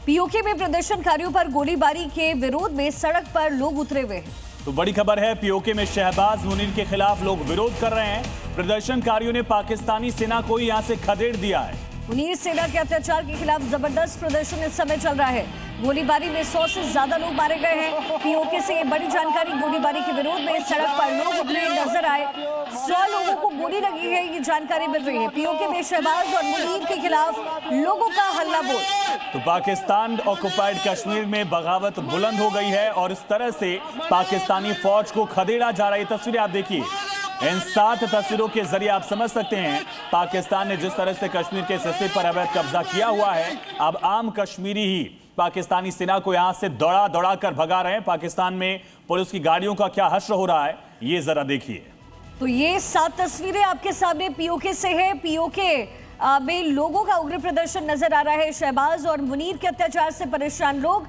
PoK में प्रदर्शनकारियों पर गोलीबारी के विरोध में सड़क पर लोग उतरे हुए हैं। तो बड़ी खबर है, पीओके में शहबाज मुनीर के खिलाफ लोग विरोध कर रहे हैं। प्रदर्शनकारियों ने पाकिस्तानी सेना को यहां से खदेड़ दिया है। मुनीर सेना के अत्याचार के खिलाफ जबरदस्त प्रदर्शन इस समय चल रहा है। गोलीबारी में 100 से ज्यादा लोग मारे गए हैं। पीओके से ये बड़ी जानकारी। गोलीबारी के विरोध में सड़क पर लोग उतरे नजर आए। 100 लोगों को गोली लगी है, ये जानकारी मिल रही है। पीओके में शहबाज और मुनीर के खिलाफ लोगों का हल्ला बोल। तो पाकिस्तान ऑक्युपाइड कश्मीर में बगावत बुलंद हो गई है और इस तरह से पाकिस्तानी फौज को खदेड़ा जा रहा है। तस्वीरें आप देखिए, इन 7 तस्वीरों के जरिए आप समझ सकते हैं पाकिस्तान ने जिस तरह से कश्मीर के हिस्से पर अवैध कब्जा किया हुआ है। अब आम कश्मीरी ही पाकिस्तानी सेना को यहां से दौड़ा दौड़ा कर भगा रहे हैं। पाकिस्तान में पुलिस की गाड़ियों का क्या हश्र हो रहा है, ये जरा देखिए। तो ये 7 तस्वीरें आपके सामने पीओके से है। पीओके में लोगों का उग्र प्रदर्शन नजर आ रहा है। शहबाज और मुनीर के अत्याचार से परेशान लोग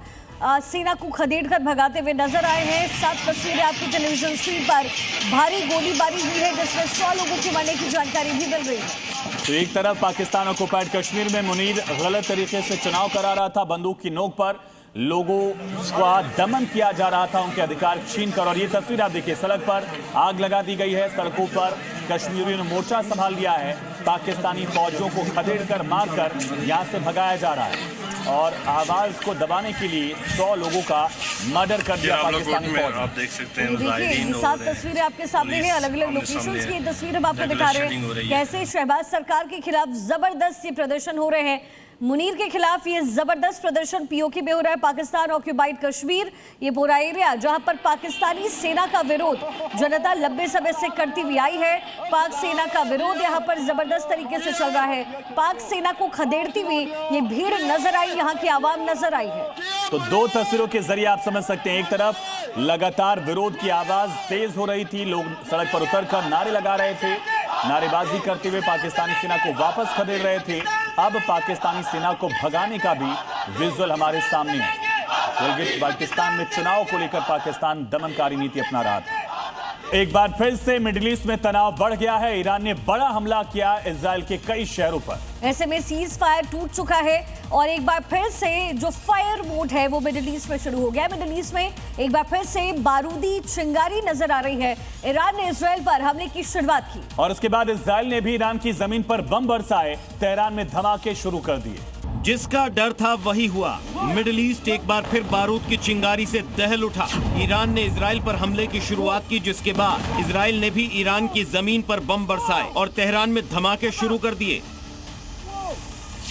सेना को खदेड़ कर भगाते हुए नजर आए हैं। 7 तस्वीरें आपकी टेलीविजन स्क्रीन पर। भारी गोलीबारी हुई है जिसमें 100 लोगों के मरने की जानकारी भी मिल रही है। तो एक तरफ पाकिस्तान ऑक्युपाइड कश्मीर में मुनीर गलत तरीके से चुनाव करा रहा था। बंदूक की नोक पर लोगों का दमन किया जा रहा था, उनके अधिकार छीन कर। और ये तस्वीर आप देखिए, सड़क पर आग लगा दी गई है। सड़कों पर कश्मीरियों ने मोर्चा संभाल लिया है। पाकिस्तानी फौजियों को खदेड़ कर मारकर यहां से भगाया जा रहा है और आवाज को दबाने के लिए 100 लोगों का मर्डर कर दिया पाकिस्तानी फौज। आप देख सकते हैं, देखिए ये 7 तस्वीरें आपके सामने हैं। अलग अलग लोकेशंस की तस्वीर हम आपको दिखा रहे हैं। कैसे शहबाज सरकार के खिलाफ जबरदस्त ये प्रदर्शन हो रहे हैं। मुनीर के खिलाफ ये जबरदस्त प्रदर्शन पीओके में हो रहा है। पाकिस्तान ऑक्युपाइड कश्मीर ये पूरा एरिया जहां पर पाकिस्तानी सेना का विरोध जनता लंबे समय से करती हुई आई है। पाक सेना का विरोध यहां पर जबरदस्त तरीके से चल रहा है। पाक सेना को खदेड़ती हुई ये भीड़ नजर आई, यहाँ की आवाम नजर आई है। तो 2 तस्वीरों के जरिए आप समझ सकते हैं, एक तरफ लगातार विरोध की आवाज तेज हो रही थी, लोग सड़क पर उतरकर नारे लगा रहे थे, नारेबाजी करते हुए पाकिस्तानी सेना को वापस खदेड़ रहे थे। अब पाकिस्तानी सेना को भगाने का भी विजुअल हमारे सामने है। गिलगित बाल्टिस्तान में चुनाव को लेकर पाकिस्तान दमनकारी नीति अपना रहा था। एक बार फिर से मिडिल ईस्ट में तनाव बढ़ गया है। ईरान ने बड़ा हमला किया इजराइल के कई शहरों पर। ऐसे में सीज फायर टूट चुका है और एक बार फिर से जो फायर मोड है वो मिडिल ईस्ट में शुरू हो गया है। मिडिल ईस्ट में एक बार फिर से बारूदी चिंगारी नजर आ रही है। ईरान ने इजराइल पर हमले की शुरुआत की और उसके बाद इजराइल ने भी ईरान की जमीन पर बम बरसाए। तेहरान में धमाके शुरू कर दिए। जिसका डर था वही हुआ। मिडिल ईस्ट एक बार फिर बारूद की चिंगारी से दहल उठा। ईरान ने इजराइल पर हमले की शुरुआत की, जिसके बाद इजराइल ने भी ईरान की जमीन पर बम बरसाए और तेहरान में धमाके शुरू कर दिए।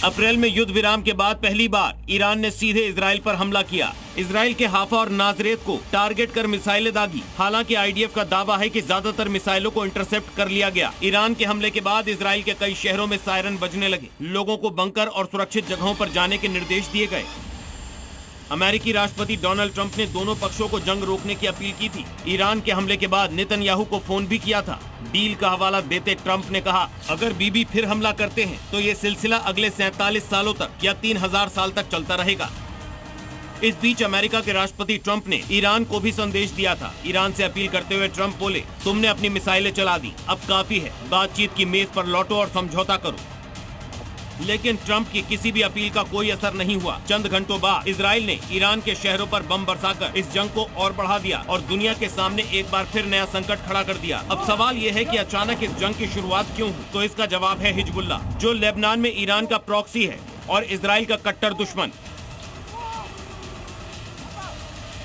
अप्रैल में युद्ध विराम के बाद पहली बार ईरान ने सीधे इजराइल पर हमला किया। इजराइल के हाफा और नाजरेत को टारगेट कर मिसाइलें दागी। हालांकि आईडीएफ का दावा है कि ज्यादातर मिसाइलों को इंटरसेप्ट कर लिया गया। ईरान के हमले के बाद इजराइल के कई शहरों में सायरन बजने लगे। लोगों को बंकर और सुरक्षित जगहों पर जाने के निर्देश दिए गए। अमेरिकी राष्ट्रपति डोनाल्ड ट्रंप ने दोनों पक्षों को जंग रोकने की अपील की थी। ईरान के हमले के बाद नेतन्याहू को फोन भी किया था। डील का हवाला देते ट्रंप ने कहा, अगर बीबी फिर हमला करते हैं तो ये सिलसिला अगले 47 सालों तक या 3000 साल तक चलता रहेगा। इस बीच अमेरिका के राष्ट्रपति ट्रंप ने ईरान को भी संदेश दिया था। ईरान से अपील करते हुए ट्रंप बोले, तुमने अपनी मिसाइलें चला दी, अब काफी है, बातचीत की मेज पर लौटो और समझौता करो। लेकिन ट्रंप की किसी भी अपील का कोई असर नहीं हुआ। चंद घंटों बाद इजराइल ने ईरान के शहरों पर बम बरसाकर इस जंग को और बढ़ा दिया और दुनिया के सामने एक बार फिर नया संकट खड़ा कर दिया। अब सवाल ये है कि अचानक इस जंग की शुरुआत क्यों हुई? तो इसका जवाब है हिजबुल्लाह, जो लेबनान में ईरान का प्रॉक्सी है और इजराइल का कट्टर दुश्मन।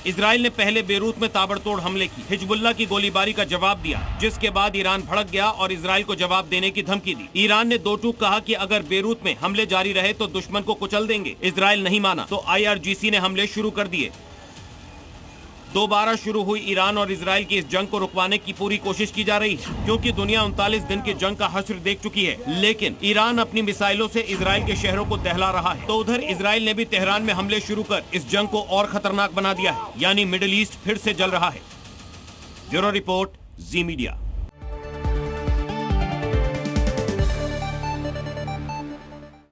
इजराइल ने पहले बेरूत में ताबड़तोड़ हमले की, हिजबुल्लाह की गोलीबारी का जवाब दिया, जिसके बाद ईरान भड़क गया और इजराइल को जवाब देने की धमकी दी। ईरान ने दो टूक कहा कि अगर बेरूत में हमले जारी रहे तो दुश्मन को कुचल देंगे। इजराइल नहीं माना तो IRGC ने हमले शुरू कर दिए। दोबारा शुरू हुई ईरान और इजराइल की इस जंग को रुकवाने की पूरी कोशिश की जा रही है, क्योंकि दुनिया 39 दिन की जंग का हश्र देख चुकी है। लेकिन ईरान अपनी मिसाइलों से इजराइल के शहरों को दहला रहा है। तो उधर इजराइल ने भी तेहरान में हमले शुरू कर इस जंग को और खतरनाक बना दिया है, यानी मिडिल ईस्ट फिर से जल रहा है। ब्यूरो रिपोर्ट, जी मीडिया।